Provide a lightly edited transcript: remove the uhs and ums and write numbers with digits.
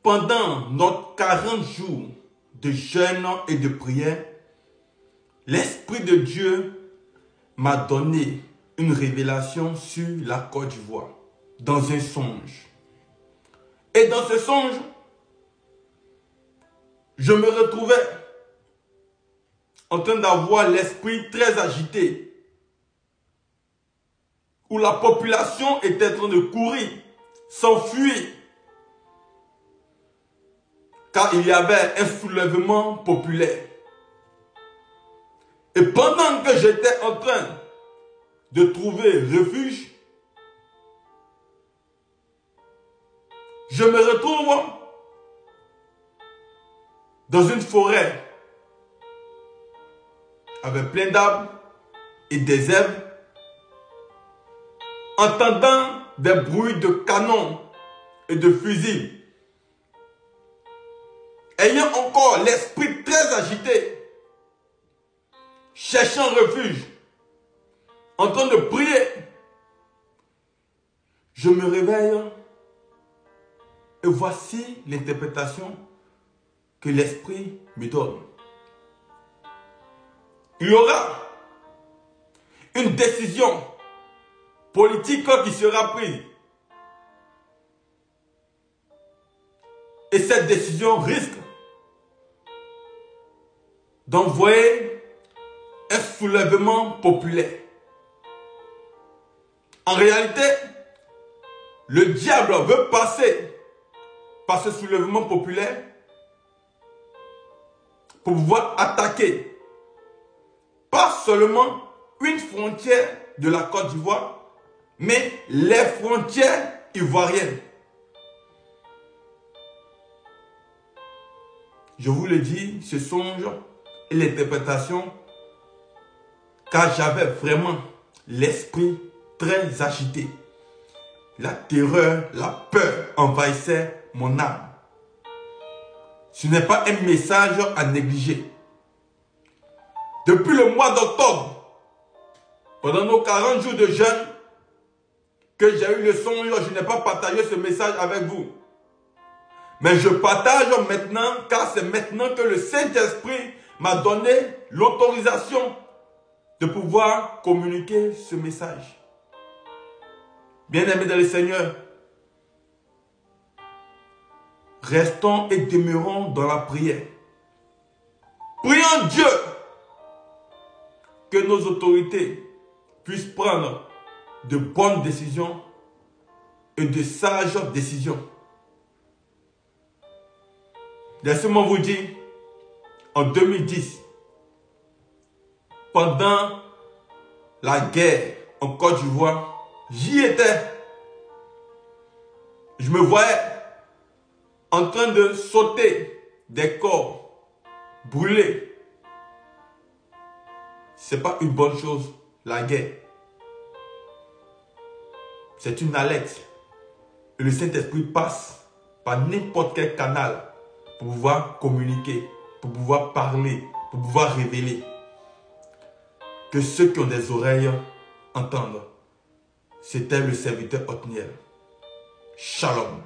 pendant nos 40 jours de jeûne et de prière, l'Esprit de Dieu m'a donné une révélation sur la Côte d'Ivoire, dans un songe. Et dans ce songe, je me retrouvais en train d'avoir l'esprit très agité, où la population était en train de courir, s'enfuir, car il y avait un soulèvement populaire. Et pendant que j'étais en train de trouver refuge, je me retrouve dans une forêt avec plein d'arbres et des herbes, entendant des bruits de canons et de fusils, ayant encore l'esprit très agité, cherchant refuge, en train de prier. Je me réveille et voici l'interprétation que l'Esprit me donne. Il y aura une décision politique qui sera prise. Et cette décision risque d'envoyer un soulèvement populaire. En réalité, le diable veut passer par ce soulèvement populaire pour pouvoir attaquer pas seulement une frontière de la Côte d'Ivoire, mais les frontières ivoiriennes. Je vous le dis, ce songe et l'interprétation, car j'avais vraiment l'esprit très agité. La terreur, la peur envahissait mon âme. Ce n'est pas un message à négliger. Depuis le mois d'octobre, pendant nos 40 jours de jeûne, que j'ai eu le songe, je n'ai pas partagé ce message avec vous. Mais je partage maintenant, car c'est maintenant que le Saint-Esprit m'a donné l'autorisation de pouvoir communiquer ce message. Bien-aimés dans le Seigneur, restons et demeurons dans la prière. Prions Dieu que nos autorités puissent prendre de bonnes décisions et de sages décisions. Laissez-moi vous dire, en 2010, pendant la guerre en Côte d'Ivoire, j'y étais. Je me voyais en train de sauter des corps brûlés. Ce n'est pas une bonne chose, la guerre. C'est une alerte. Et le Saint-Esprit passe par n'importe quel canal pour pouvoir communiquer, pour pouvoir parler, pour pouvoir révéler. Que ceux qui ont des oreilles entendent. C'était le serviteur Othniel. Shalom.